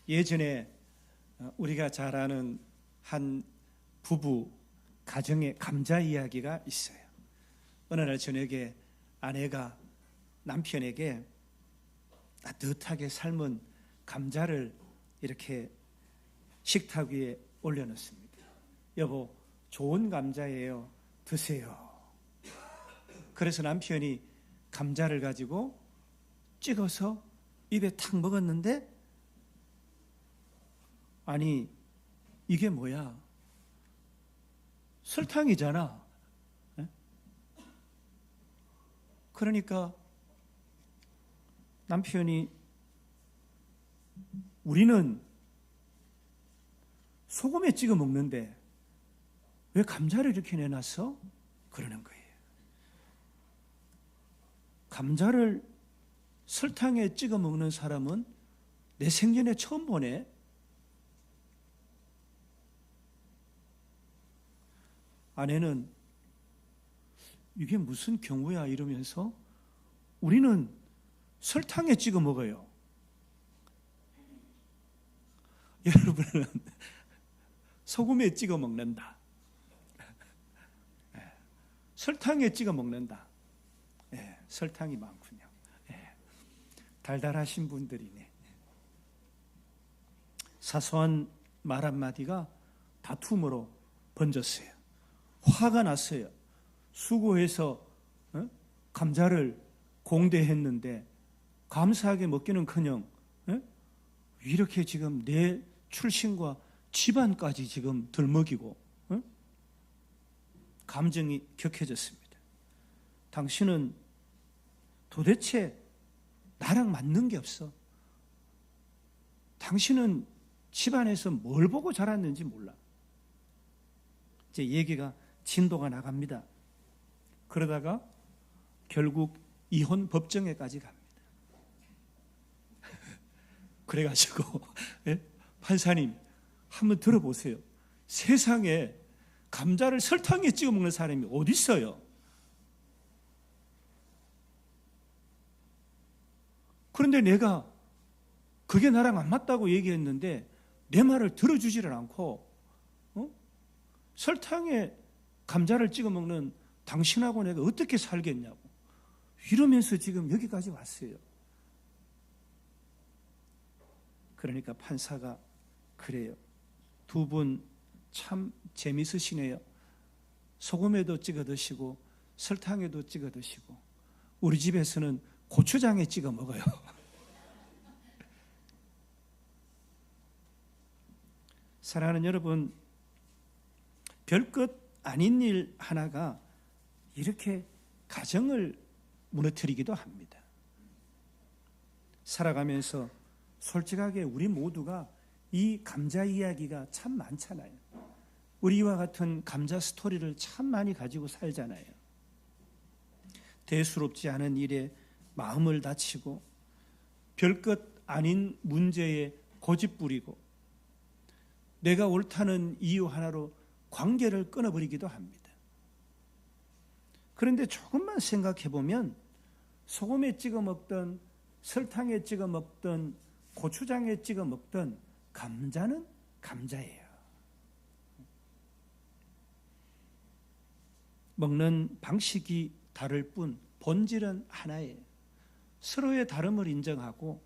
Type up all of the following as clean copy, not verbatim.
예전에 우리가 잘 아는 한 부부 가정의 감자 이야기가 있어요. 어느 날 저녁에 아내가 남편에게 따뜻하게 삶은 감자를 이렇게 식탁 위에 올려놓습니다. 여보, 좋은 감자예요. 드세요. 그래서 남편이 감자를 가지고 찍어서 입에 탁 먹었는데, 아니, 이게 뭐야? 설탕이잖아. 그러니까 남편이, 우리는 소금에 찍어 먹는데 왜 감자를 이렇게 내놨어? 그러는 거예요. 감자를 설탕에 찍어 먹는 사람은 내 생전에 처음 보네. 아내는 이게 무슨 경우야 이러면서, 우리는 설탕에 찍어 먹어요. 여러분은 소금에 찍어 먹는다. 설탕에 찍어 먹는다. 설탕이 많군요. 달달하신 분들이네. 사소한 말 한마디가 다툼으로 번졌어요. 화가 났어요. 수고해서 감자를 공대했는데 감사하게 먹기는커녕 이렇게 지금 내 출신과 집안까지 지금 들먹이고, 감정이 격해졌습니다. 당신은 도대체 나랑 맞는 게 없어. 당신은 집안에서 뭘 보고 자랐는지 몰라. 이제 얘기가 진도가 나갑니다. 그러다가 결국 이혼 법정에까지 갑니다. 그래가지고 판사님, 한번 들어보세요. 세상에 감자를 설탕에 찍어 먹는 사람이 어디 있어요? 그런데 내가 그게 나랑 안 맞다고 얘기했는데 내 말을 들어주지를 않고, 설탕에 감자를 찍어 먹는 당신하고 내가 어떻게 살겠냐고 이러면서 지금 여기까지 왔어요. 그러니까 판사가 그래요. 두 분 참 재밌으시네요. 소금에도 찍어 드시고 설탕에도 찍어 드시고, 우리 집에서는 고추장에 찍어 먹어요. 사랑하는 여러분, 별것 아닌 일 하나가 이렇게 가정을 무너뜨리기도 합니다. 살아가면서 솔직하게 우리 모두가 이 감자 이야기가 참 많잖아요. 우리와 같은 감자 스토리를 참 많이 가지고 살잖아요. 대수롭지 않은 일에 마음을 다치고 별것 아닌 문제에 고집 부리고 내가 옳다는 이유 하나로 관계를 끊어버리기도 합니다. 그런데 조금만 생각해 보면 소금에 찍어 먹던 설탕에 찍어 먹던 고추장에 찍어 먹던 감자는 감자예요. 먹는 방식이 다를 뿐 본질은 하나예요. 서로의 다름을 인정하고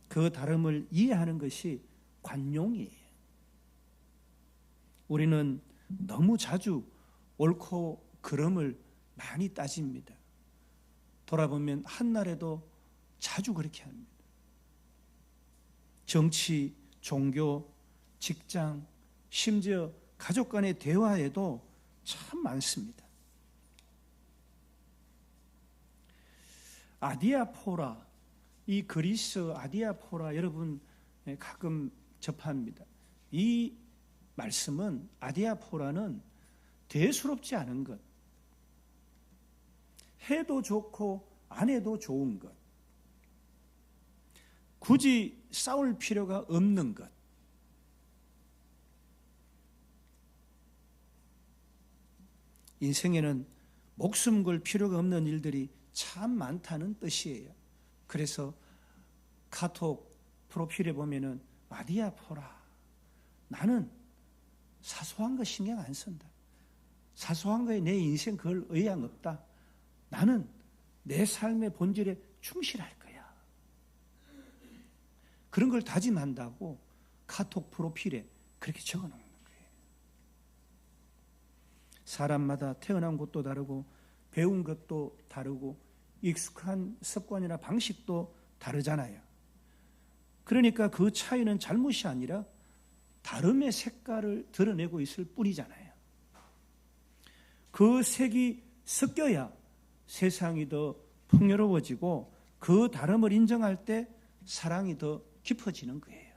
그 다름을 이해하는 것이 관용이에요. 우리는 너무 자주 옳고 그름을 많이 따집니다. 돌아보면 한날에도 자주 그렇게 합니다. 정치, 종교, 직장, 심지어 가족 간의 대화에도 참 많습니다. 아디아포라, 이 그리스 아디아포라 여러분 가끔 접합니다. 이 말씀은, 아디아포라는 대수롭지 않은 것, 해도 좋고 안 해도 좋은 것, 굳이 싸울 필요가 없는 것, 인생에는 목숨 걸 필요가 없는 일들이 참 많다는 뜻이에요. 그래서 카톡 프로필에 보면은 아디아포라. 나는 사소한 거 신경 안 쓴다. 사소한 거에 내 인생 그걸 의향 없다. 나는 내 삶의 본질에 충실할 거야. 그런 걸 다짐한다고 카톡 프로필에 그렇게 적어놓는 거예요. 사람마다 태어난 곳도 다르고 배운 것도 다르고 익숙한 습관이나 방식도 다르잖아요. 그러니까 그 차이는 잘못이 아니라 다름의 색깔을 드러내고 있을 뿐이잖아요. 그 색이 섞여야 세상이 더 풍요로워지고 그 다름을 인정할 때 사랑이 더 깊어지는 거예요.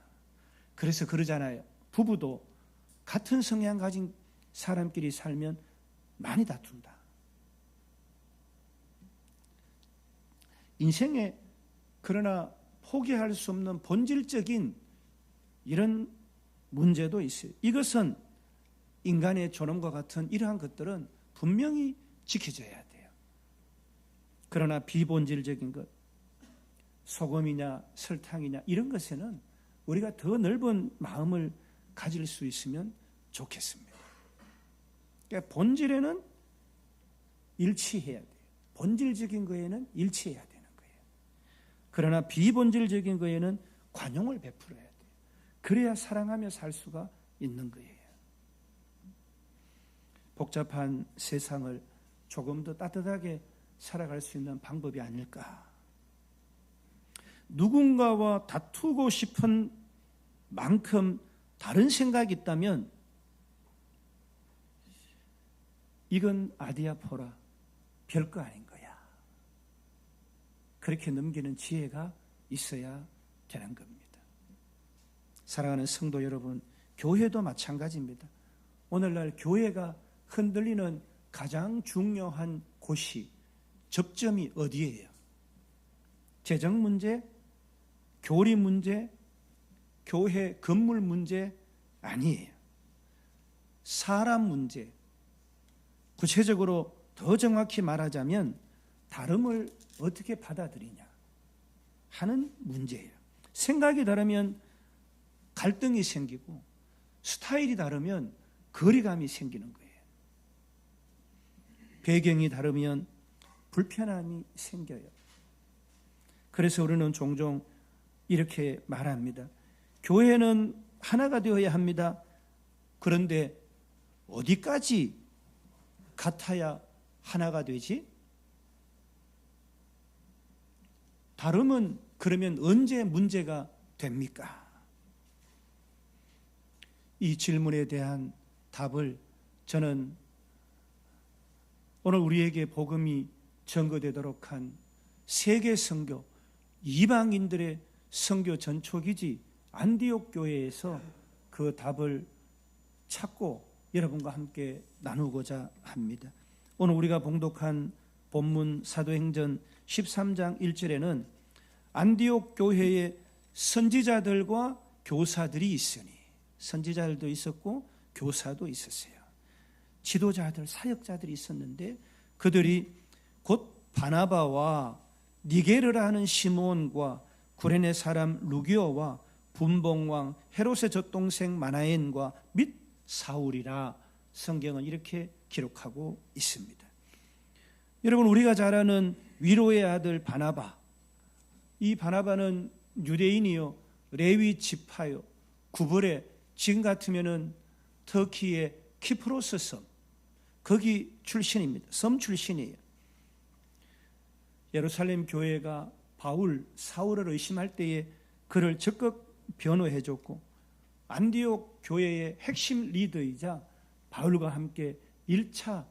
그래서 그러잖아요. 부부도 같은 성향 가진 사람끼리 살면 많이 다툰다. 인생에 그러나 포기할 수 없는 본질적인 이런 문제도 있어요. 이것은 인간의 존엄과 같은 이러한 것들은 분명히 지켜져야 돼요. 그러나 비본질적인 것, 소금이냐 설탕이냐 이런 것에는 우리가 더 넓은 마음을 가질 수 있으면 좋겠습니다. 그러니까 본질에는 일치해야 돼요. 본질적인 거에는 일치해야 되는 거예요. 그러나 비본질적인 거에는 관용을 베풀어야 돼요. 그래야 사랑하며 살 수가 있는 거예요. 복잡한 세상을 조금 더 따뜻하게 살아갈 수 있는 방법이 아닐까. 누군가와 다투고 싶은 만큼 다른 생각이 있다면 이건 아디아포라, 별거 아닌 거야. 그렇게 넘기는 지혜가 있어야 되는 겁니다. 사랑하는 성도 여러분, 교회도 마찬가지입니다. 오늘날 교회가 흔들리는 가장 중요한 곳이 접점이 어디예요? 재정 문제, 교리 문제, 교회 건물 문제 아니에요. 사람 문제. 구체적으로 더 정확히 말하자면 다름을 어떻게 받아들이냐 하는 문제예요. 생각이 다르면 갈등이 생기고 스타일이 다르면 거리감이 생기는 거예요. 배경이 다르면 불편함이 생겨요. 그래서 우리는 종종 이렇게 말합니다. 교회는 하나가 되어야 합니다. 그런데 어디까지 같아야 하나가 되지? 다름은 그러면 언제 문제가 됩니까? 이 질문에 대한 답을 저는 오늘 우리에게 복음이 전거되도록 한 세계 선교, 이방인들의 선교 전초기지 안디옥 교회에서 그 답을 찾고 여러분과 함께 나누고자 합니다. 오늘 우리가 봉독한 본문 사도행전 13장 1절에는 안디옥 교회의 선지자들과 교사들이 있으니, 선지자들도 있었고 교사도 있었어요. 지도자들, 사역자들이 있었는데 그들이 곧 바나바와 니게르라 하는 시몬과 구레네 사람 루기오와 분봉왕 헤롯의 젖동생 마나엔과 및 사울이라 성경은 이렇게 기록하고 있습니다. 여러분, 우리가 잘 아는 위로의 아들 바나바, 이 바나바는 유대인이요 레위 지파요 구벌에 지금 같으면은 터키의 키프로스 섬, 거기 출신입니다. 섬 출신이에요. 예루살렘 교회가 사울을 의심할 때에 그를 적극 변호해줬고 안디옥 교회의 핵심 리더이자 바울과 함께 1차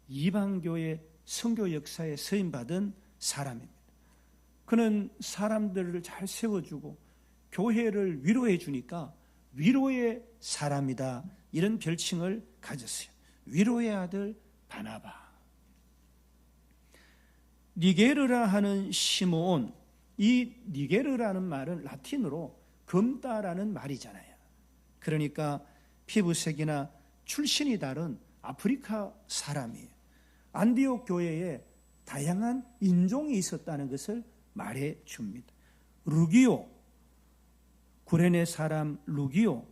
이방교회 선교 역사에 서임받은 사람입니다. 그는 사람들을 잘 세워주고 교회를 위로해 주니까 위로의 사람이다, 이런 별칭을 가졌어요. 위로의 아들 바나바. 니게르라 하는 시므온, 이 니게르라는 말은 라틴어로 검다라는 말이잖아요. 그러니까 피부색이나 출신이 다른 아프리카 사람이에요. 안디옥 교회에 다양한 인종이 있었다는 것을 말해 줍니다. 루기오, 구레네 사람 루기오,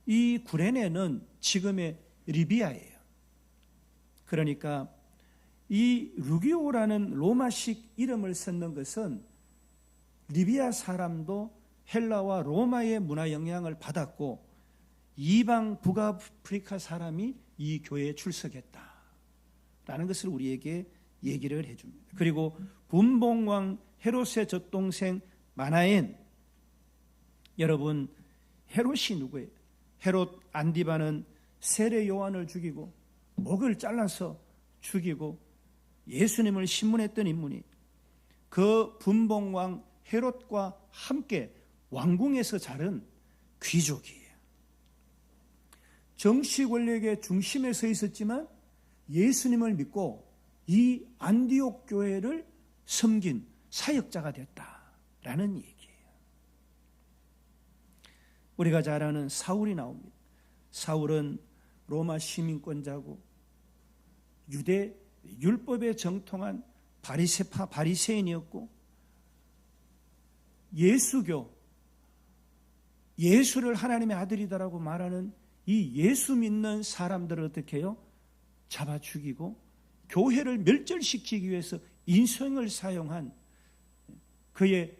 이 구레네는 지금의 리비아예요. 그러니까 이 루기오라는 로마식 이름을 썼는 것은 리비아 사람도 헬라와 로마의 문화 영향을 받았고 이방 북아프리카 사람이 이 교회에 출석했다라는 것을 우리에게 얘기를 해줍니다. 그리고 분봉왕 헤롯의 젖동생 마나엔, 여러분 헤롯이 누구예요? 헤롯 안디바는 세례 요한을 죽이고 목을 잘라서 죽이고 예수님을 신문했던 인물이 그 분봉왕 헤롯과 함께 왕궁에서 자른 귀족이에요. 정치 권력의 중심에 서 있었지만 예수님을 믿고 이 안디옥 교회를 섬긴 사역자가 됐다라는 얘기예요. 우리가 잘 아는 사울이 나옵니다. 사울은 로마 시민권자고 유대 율법에 정통한 바리새파 바리새인이었고 예수교, 예수를 하나님의 아들이다라고 말하는 이 예수 믿는 사람들을 어떻게 해요? 잡아 죽이고 교회를 멸절시키기 위해서 인성을 사용한, 그의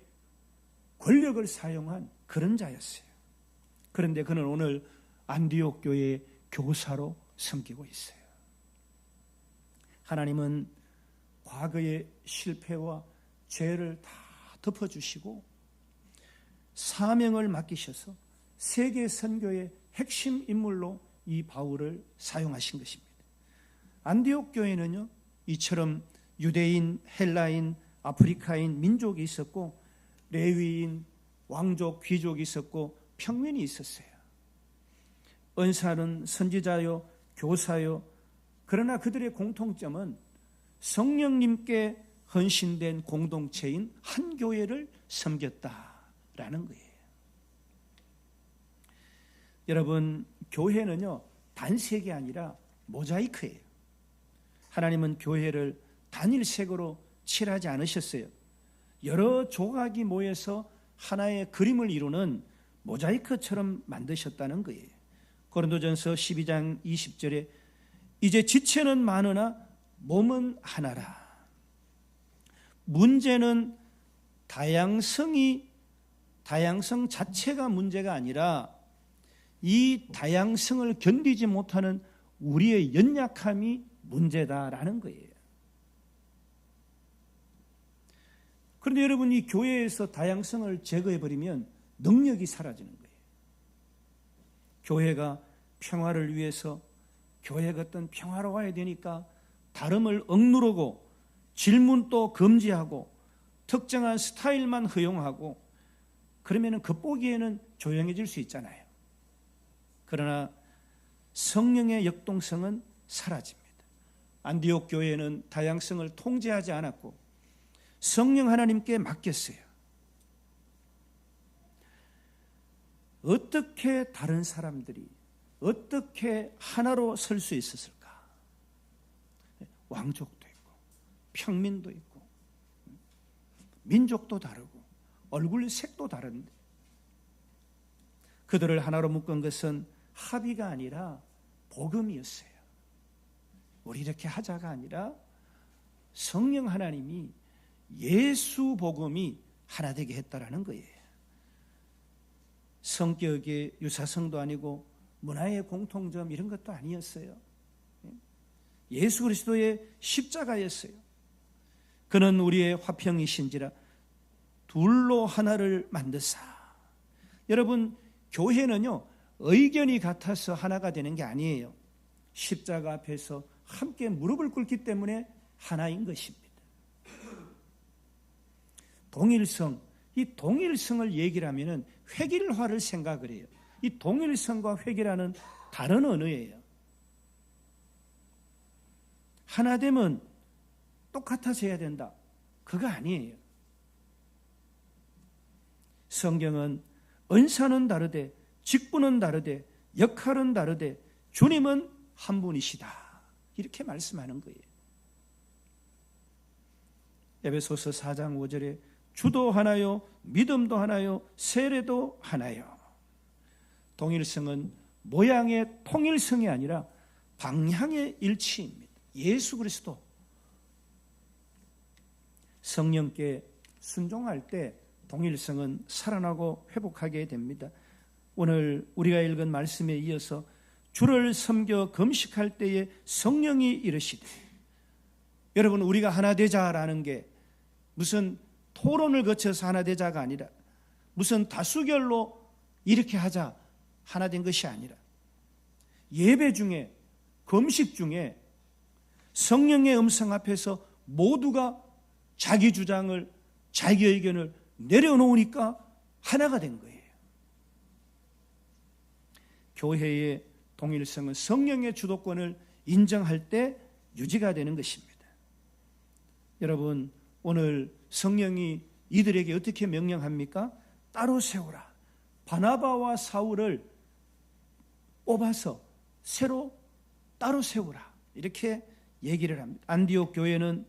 권력을 사용한 그런 자였어요. 그런데 그는 오늘 안디옥 교회의 교사로 섬기고 있어요. 하나님은 과거의 실패와 죄를 다 덮어주시고 사명을 맡기셔서 세계 선교의 핵심 인물로 이 바울을 사용하신 것입니다. 안디옥 교회는요, 이처럼 유대인, 헬라인, 아프리카인 민족이 있었고 레위인, 왕족, 귀족이 있었고 평민이 있었어요. 은사는 선지자요, 교사요. 그러나 그들의 공통점은 성령님께 헌신된 공동체인 한 교회를 섬겼다라는 거예요. 여러분, 교회는요, 단색이 아니라 모자이크예요. 하나님은 교회를 단일색으로 칠하지 않으셨어요. 여러 조각이 모여서 하나의 그림을 이루는 모자이크처럼 만드셨다는 거예요. 고린도전서 12장 20절에 이제 지체는 많으나 몸은 하나라. 문제는 다양성 자체가 문제가 아니라 이 다양성을 견디지 못하는 우리의 연약함이 문제다라는 거예요. 그런데 여러분, 이 교회에서 다양성을 제거해버리면 능력이 사라지는 거예요. 교회가 평화를 위해서, 교회가 어떤 평화로워야 되니까 다름을 억누르고 질문도 금지하고 특정한 스타일만 허용하고 그러면 겉보기에는 조용해질 수 있잖아요. 그러나 성령의 역동성은 사라집니다. 안디옥 교회는 다양성을 통제하지 않았고 성령 하나님께 맡겼어요. 어떻게 다른 사람들이 어떻게 하나로 설 수 있었을까? 왕족도 있고 평민도 있고 민족도 다르고 얼굴 색도 다른데 그들을 하나로 묶은 것은 합의가 아니라 복음이었어요. 우리 이렇게 하자가 아니라 성령 하나님이 예수 복음이 하나 되게 했다라는 거예요. 성격의 유사성도 아니고 문화의 공통점 이런 것도 아니었어요. 예수 그리스도의 십자가였어요. 그는 우리의 화평이신지라 둘로 하나를 만드사. 여러분, 교회는요, 의견이 같아서 하나가 되는 게 아니에요. 십자가 앞에서 함께 무릎을 꿇기 때문에 하나인 것입니다. 동일성, 이 동일성을 얘기를 하면은 획일화를 생각을 해요. 이 동일성과 획일화는 다른 언어예요. 하나 되면 똑같아져야 된다. 그거 아니에요. 성경은 은사는 다르되 직분은 다르되 역할은 다르되 주님은 한 분이시다. 이렇게 말씀하는 거예요. 에베소서 4장 5절에 주도 하나요, 믿음도 하나요, 세례도 하나요. 동일성은 모양의 통일성이 아니라 방향의 일치입니다. 예수 그리스도 성령께 순종할 때 동일성은 살아나고 회복하게 됩니다. 오늘 우리가 읽은 말씀에 이어서 주를 섬겨 금식할 때에 성령이 이르시되, 여러분 우리가 하나 되자라는 게 무슨 토론을 거쳐서 하나 되자가 아니라 무슨 다수결로 이렇게 하자 하나 된 것이 아니라 예배 중에 금식 중에 성령의 음성 앞에서 모두가 자기 주장을 자기 의견을 내려놓으니까 하나가 된 거예요. 교회의 동일성은 성령의 주도권을 인정할 때 유지가 되는 것입니다. 여러분 오늘 성령이 이들에게 어떻게 명령합니까? 따로 세우라. 바나바와 사울을 뽑아서 새로 따로 세우라. 이렇게 얘기를 합니다. 안디옥 교회는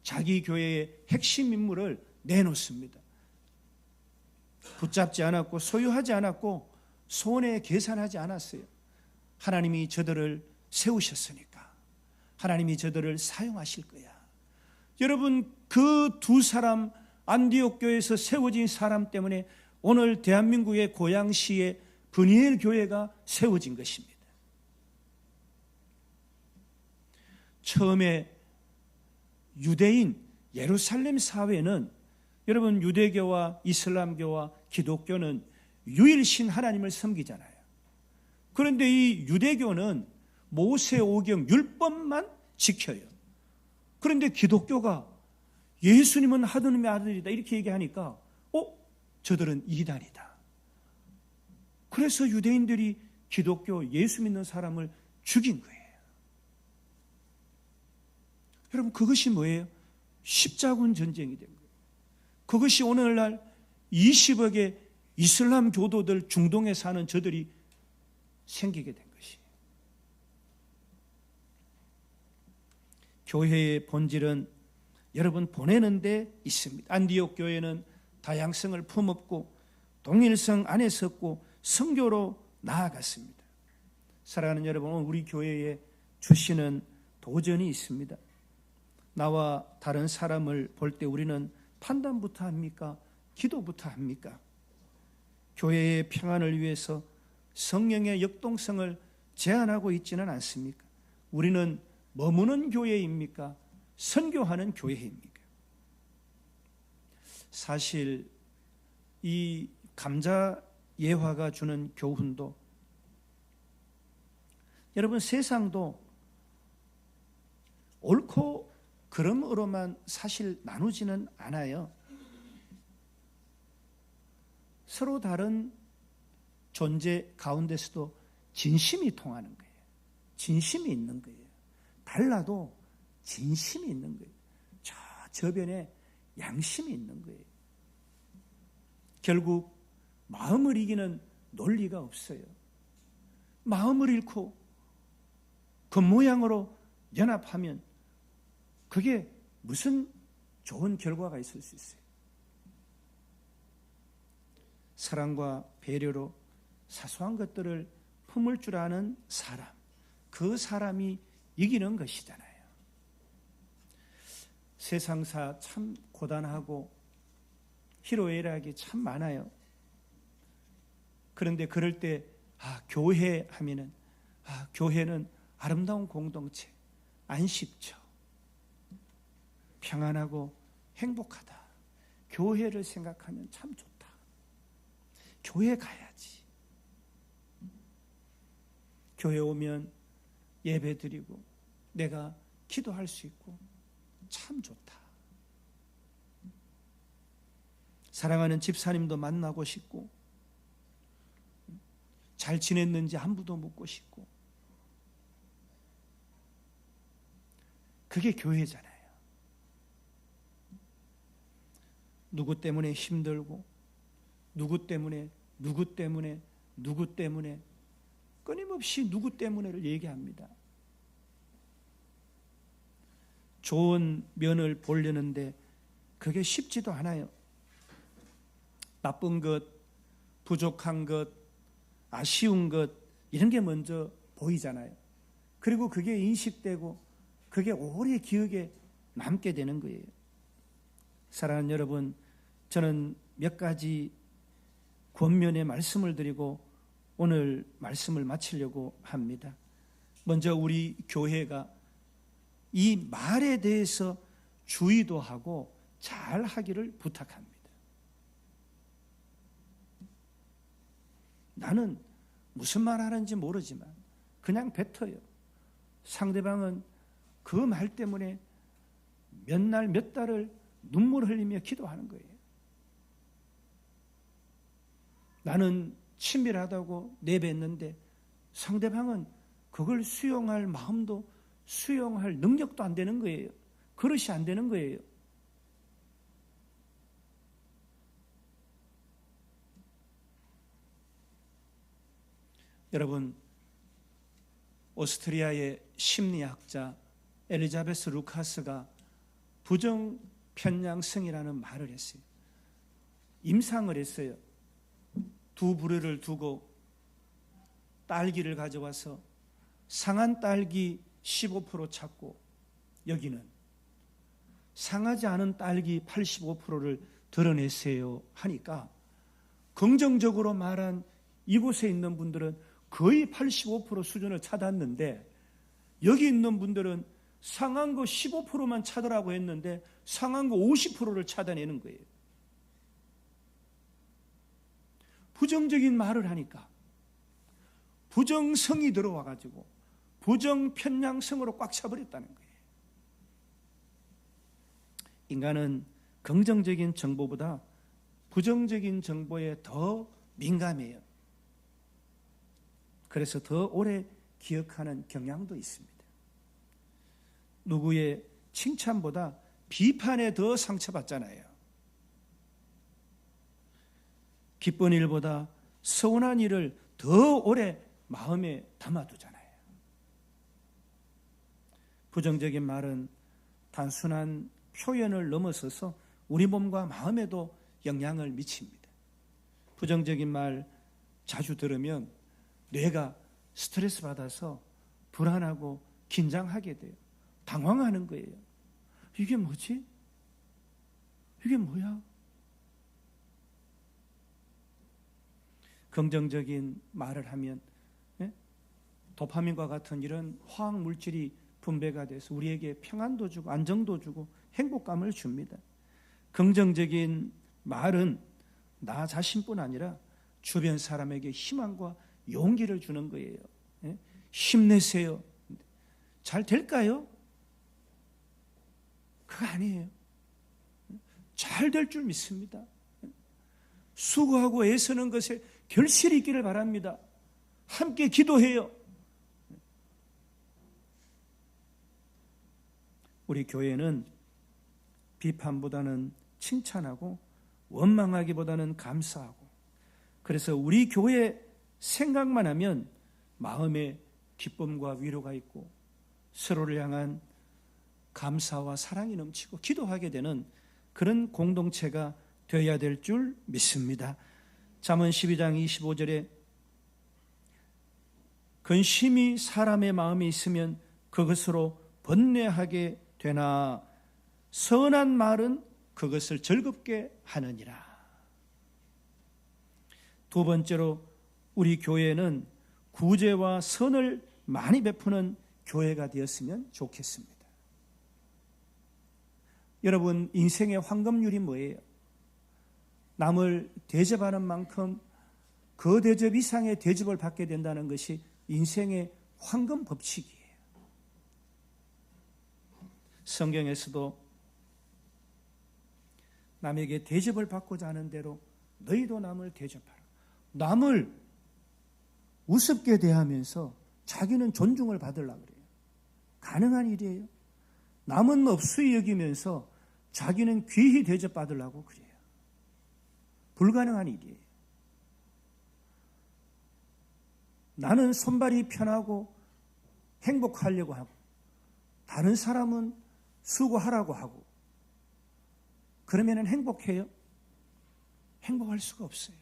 자기 교회의 핵심 인물을 내놓습니다. 붙잡지 않았고 소유하지 않았고 손해 계산하지 않았어요. 하나님이 저들을 세우셨으니까 하나님이 저들을 사용하실 거야. 여러분 그 두 사람, 안디옥 교회에서 세워진 사람 때문에 오늘 대한민국의 고양시의 브니엘 교회가 세워진 것입니다. 처음에 유대인 예루살렘 사회는, 여러분 유대교와 이슬람교와 기독교는 유일신 하나님을 섬기잖아요. 그런데 이 유대교는 모세오경 율법만 지켜요. 그런데 기독교가 예수님은 하느님의 아들이다 이렇게 얘기하니까 저들은 이단이다. 그래서 유대인들이 기독교 예수 믿는 사람을 죽인 거예요. 여러분 그것이 뭐예요? 십자군 전쟁이 된 거예요. 그것이 오늘날 20억의 이슬람 교도들, 중동에 사는 저들이 생기게 된 것이에요. 교회의 본질은 여러분 보내는 데 있습니다. 안디옥 교회는 다양성을 품었고 동일성 안에 섰고 선교로 나아갔습니다. 사랑하는 여러분, 우리 교회에 주시는 도전이 있습니다. 나와 다른 사람을 볼 때 우리는 판단부터 합니까? 기도부터 합니까? 교회의 평안을 위해서 성령의 역동성을 제한하고 있지는 않습니까? 우리는 머무는 교회입니까? 선교하는 교회입니까? 사실 이 감자 예화가 주는 교훈도, 여러분 세상도 옳고 그름으로만 사실 나누지는 않아요. 서로 다른 존재 가운데서도 진심이 통하는 거예요. 진심이 있는 거예요. 달라도 진심이 있는 거예요. 저 저변에 양심이 있는 거예요. 결국 마음을 이기는 논리가 없어요. 마음을 잃고 그 모양으로 연합하면 그게 무슨 좋은 결과가 있을 수 있어요. 사랑과 배려로 사소한 것들을 품을 줄 아는 사람, 그 사람이 이기는 것이잖아요. 세상사 참 고단하고 희로애락이 참 많아요. 그런데 그럴 때 교회 하면은 교회는 아름다운 공동체, 안식처, 평안하고 행복하다. 교회를 생각하면 참 좋다. 교회 가야지. 교회 오면 예배 드리고 내가 기도할 수 있고 참 좋다. 사랑하는 집사님도 만나고 싶고 잘 지냈는지 안부도 묻고 싶고, 그게 교회잖아요. 누구 때문에 힘들고 누구 때문에 끊임없이 누구 때문에를 얘기합니다. 좋은 면을 보려는데 그게 쉽지도 않아요. 나쁜 것, 부족한 것, 아쉬운 것 이런 게 먼저 보이잖아요. 그리고 그게 인식되고 그게 오래 기억에 남게 되는 거예요. 사랑하는 여러분, 저는 몇 가지 권면의 말씀을 드리고 오늘 말씀을 마치려고 합니다. 먼저 우리 교회가 이 말에 대해서 주의도 하고 잘 하기를 부탁합니다. 나는 무슨 말 하는지 모르지만 그냥 뱉어요. 상대방은 그 말 때문에 몇 날 몇 달을 눈물 흘리며 기도하는 거예요. 나는 친밀하다고 내뱉는데 상대방은 그걸 수용할 마음도 수용할 능력도 안 되는 거예요. 그릇이 안 되는 거예요. 여러분, 오스트리아의 심리학자 엘리자베스 루카스가 부정편향성이라는 말을 했어요. 임상을 했어요. 두 부류를 두고 딸기를 가져와서 상한 딸기 15% 찾고 여기는 상하지 않은 딸기 85%를 드러내세요 하니까 긍정적으로 말한 이곳에 있는 분들은 거의 85% 수준을 찾았는데 여기 있는 분들은 상한 거 15%만 찾으라고 했는데 상한 거 50%를 찾아내는 거예요. 부정적인 말을 하니까 부정성이 들어와가지고 부정편향성으로 꽉 차버렸다는 거예요. 인간은 긍정적인 정보보다 부정적인 정보에 더 민감해요. 그래서 더 오래 기억하는 경향도 있습니다. 누구의 칭찬보다 비판에 더 상처받잖아요. 기쁜 일보다 서운한 일을 더 오래 마음에 담아두잖아요. 부정적인 말은 단순한 표현을 넘어서서 우리 몸과 마음에도 영향을 미칩니다. 부정적인 말 자주 들으면 뇌가 스트레스 받아서 불안하고 긴장하게 돼요. 당황하는 거예요. 이게 뭐지? 이게 뭐야? 긍정적인 말을 하면 도파민과 같은 이런 화학 물질이 분배가 돼서 우리에게 평안도 주고 안정도 주고 행복감을 줍니다. 긍정적인 말은 나 자신뿐 아니라 주변 사람에게 희망과 용기를 주는 거예요. 힘내세요. 잘 될까요? 그거 아니에요. 잘 될 줄 믿습니다. 수고하고 애쓰는 것에 결실이 있기를 바랍니다. 함께 기도해요. 우리 교회는 비판보다는 칭찬하고 원망하기보다는 감사하고, 그래서 우리 교회 생각만 하면 마음에 기쁨과 위로가 있고 서로를 향한 감사와 사랑이 넘치고 기도하게 되는 그런 공동체가 되어야 될 줄 믿습니다. 잠언 12장 25절에 근심이 사람의 마음에 있으면 그것으로 번뇌하게 되나 선한 말은 그것을 즐겁게 하느니라. 두 번째로 우리 교회는 구제와 선을 많이 베푸는 교회가 되었으면 좋겠습니다. 여러분, 인생의 황금률이 뭐예요? 남을 대접하는 만큼 그 대접 이상의 대접을 받게 된다는 것이 인생의 황금 법칙이에요. 성경에서도 남에게 대접을 받고자 하는 대로 너희도 남을 대접하라. 남을 우습게 대하면서 자기는 존중을 받으려고 그래요. 가능한 일이에요. 남은 없수히 여기면서 자기는 귀히 대접받으려고 그래요. 불가능한 일이에요. 나는 손발이 편하고 행복하려고 하고 다른 사람은 수고하라고 하고 그러면 행복해요? 행복할 수가 없어요.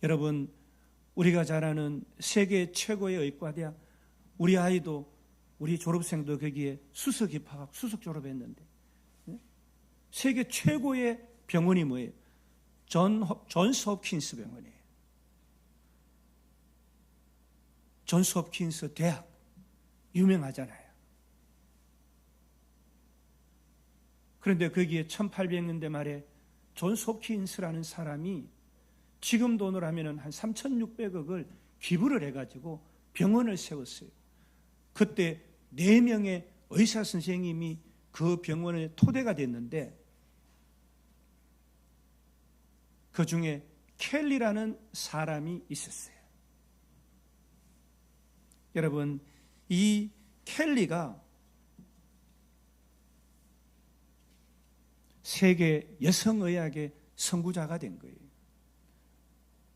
여러분, 우리가 잘 아는 세계 최고의 의과대학, 우리 아이도, 우리 졸업생도 거기에 수석 입학하고 수석 졸업했는데, 세계 최고의 병원이 뭐예요? 존스 홉킨스 병원이에요. 존스 홉킨스 대학 유명하잖아요. 그런데 거기에 1800년대 말에 존스 홉킨스라는 사람이 지금 돈으로 하면 한 3,600억을 기부를 해가지고 병원을 세웠어요. 그때 4명의 의사 선생님이 그 병원의 토대가 됐는데, 그 중에 켈리라는 사람이 있었어요. 여러분, 이 켈리가 세계 여성의학의 선구자가 된 거예요.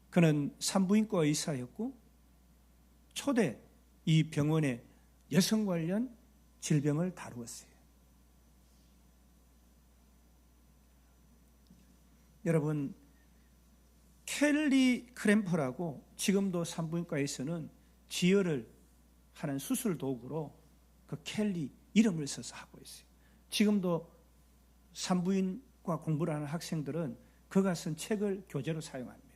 그는 산부인과 의사였고 초대 이 병원의 여성 관련 질병을 다루었어요. 여러분, 켈리 크램퍼라고 지금도 산부인과에서는 지혈을 하는 수술 도구로 그 켈리 이름을 써서 하고 있어요. 지금도 산부인과 공부를 하는 학생들은 그가 쓴 책을 교재로 사용합니다.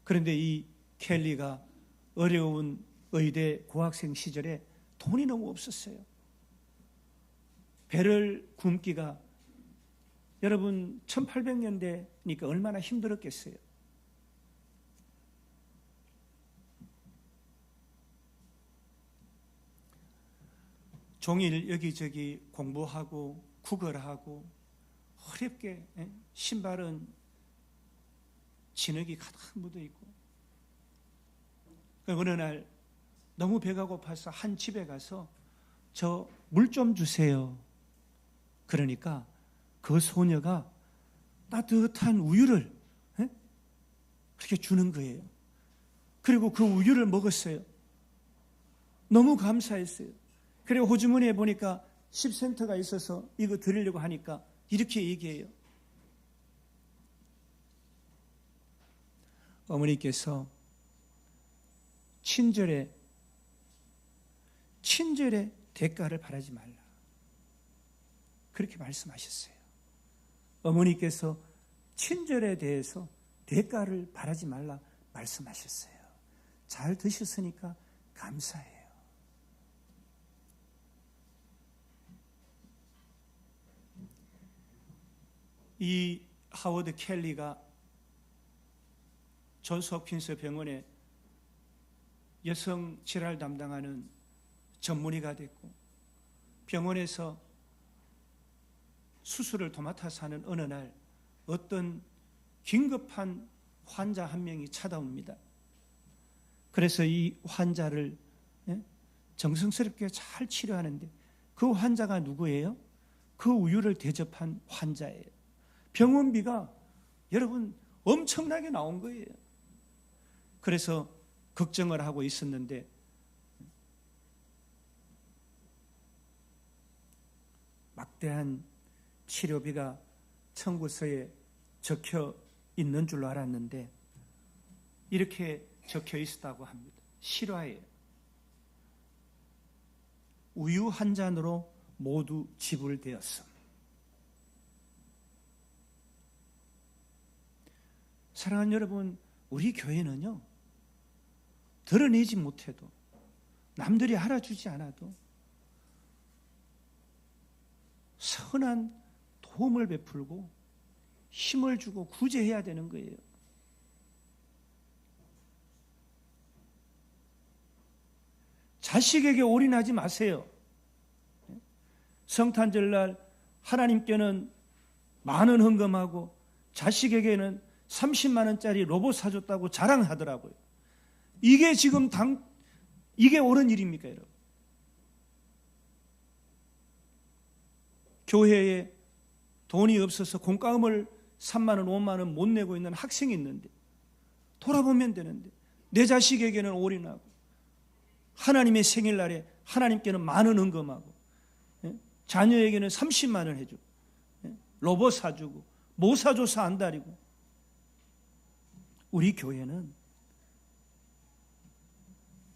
그런데 이 켈리가 어려운 의대 고학생 시절에 돈이 너무 없었어요. 배를 굶기가, 여러분 1800년대니까 얼마나 힘들었겠어요. 종일 여기저기 공부하고 구걸하고 어렵게, 신발은 진흙이 가득 묻어있고, 어느 날 너무 배가 고파서 한 집에 가서 저 물 좀 주세요. 그러니까 그 소녀가 따뜻한 우유를 그렇게 주는 거예요. 그리고 그 우유를 먹었어요. 너무 감사했어요. 그리고 호주머니에 보니까 10센트가 있어서 이거 드리려고 하니까 이렇게 얘기해요. 어머니께서 친절의 대가를 바라지 말라, 그렇게 말씀하셨어요. 어머니께서 친절에 대해서 대가를 바라지 말라 말씀하셨어요. 잘 드셨으니까 감사해요. 이 하워드 켈리가 존스 홉킨스 병원에 여성 질환 담당하는 전문의가 됐고, 병원에서 수술을 도맡아서 하는 어느 날 어떤 긴급한 환자 한 명이 찾아옵니다. 그래서 이 환자를 정성스럽게 잘 치료하는데, 그 환자가 누구예요? 그 우유를 대접한 환자예요. 병원비가 여러분 엄청나게 나온 거예요. 그래서 걱정을 하고 있었는데, 막대한 치료비가 청구서에 적혀 있는 줄로 알았는데 이렇게 적혀 있었다고 합니다. 실화예요. 우유 한 잔으로 모두 지불되었음. 사랑하는 여러분, 우리 교회는요, 드러내지 못해도, 남들이 알아주지 않아도 선한 도움을 베풀고 힘을 주고 구제해야 되는 거예요. 자식에게 올인하지 마세요. 성탄절날 하나님께는 많은 헌금하고 자식에게는 30만 원짜리 로봇 사줬다고 자랑하더라고요. 이게 지금 이게 옳은 일입니까, 여러분? 교회에 돈이 없어서 공과금을 3만 원, 5만 원 못 내고 있는 학생이 있는데 돌아보면 되는데, 내 자식에게는 올인하고 하나님의 생일날에 하나님께는 많은 헌금하고 자녀에게는 30만 원 해주고 로봇 사주고 뭐 사줘서 안달이고, 우리 교회는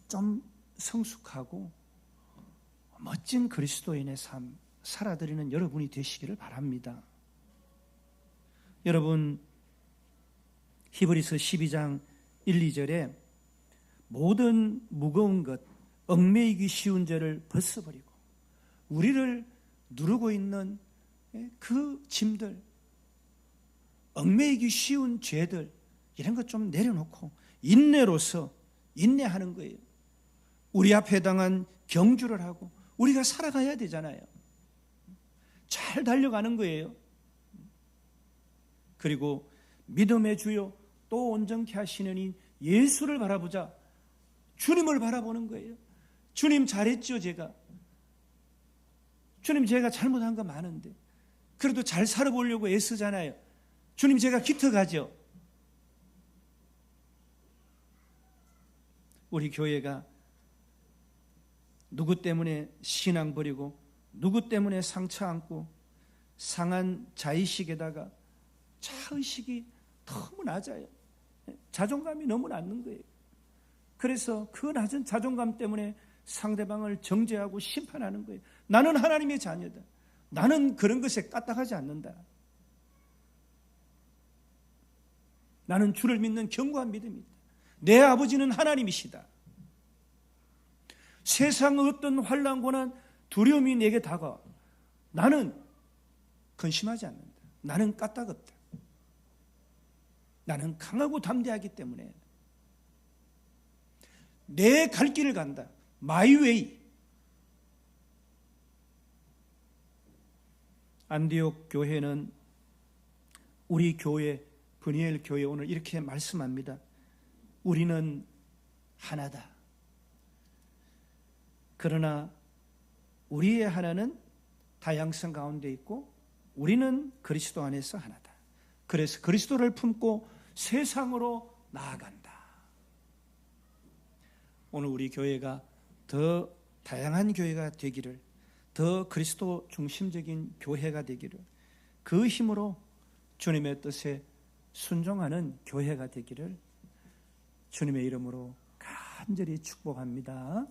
좀 성숙하고 멋진 그리스도인의 삶 살아드리는 여러분이 되시기를 바랍니다. 여러분, 히브리서 12장 1, 2절에 모든 무거운 것, 얽매이기 쉬운 죄를 벗어버리고 우리를 누르고 있는 그 짐들, 얽매이기 쉬운 죄들, 이런 것 좀 내려놓고 인내로서 인내하는 거예요. 우리 앞에 당한 경주를 하고 우리가 살아가야 되잖아요. 잘 달려가는 거예요. 그리고 믿음의 주요 또 온전케 하시는 이 예수를 바라보자. 주님을 바라보는 거예요. 주님 잘했죠, 제가. 주님, 제가 잘못한 거 많은데 그래도 잘 살아보려고 애쓰잖아요. 주님, 제가 기특하죠. 우리 교회가 누구 때문에 신앙 버리고 누구 때문에 상처 안고 상한 자의식에다가 자의식이 너무 낮아요. 자존감이 너무 낮는 거예요. 그래서 그 낮은 자존감 때문에 상대방을 정죄하고 심판하는 거예요. 나는 하나님의 자녀다. 나는 그런 것에 까딱하지 않는다. 나는 주를 믿는 견고한 믿음이다. 내 아버지는 하나님이시다. 세상의 어떤 환난, 고난, 두려움이 내게 다가와 나는 근심하지 않는다. 나는 까딱없다. 나는 강하고 담대하기 때문에 내 갈 길을 간다. My way. 안디옥 교회는 우리 교회, 브니엘 교회 오늘 이렇게 말씀합니다. 우리는 하나다. 그러나 우리의 하나는 다양성 가운데 있고 우리는 그리스도 안에서 하나다. 그래서 그리스도를 품고 세상으로 나아간다. 오늘 우리 교회가 더 다양한 교회가 되기를, 더 그리스도 중심적인 교회가 되기를, 그 힘으로 주님의 뜻에 순종하는 교회가 되기를 주님의 이름으로 간절히 축복합니다.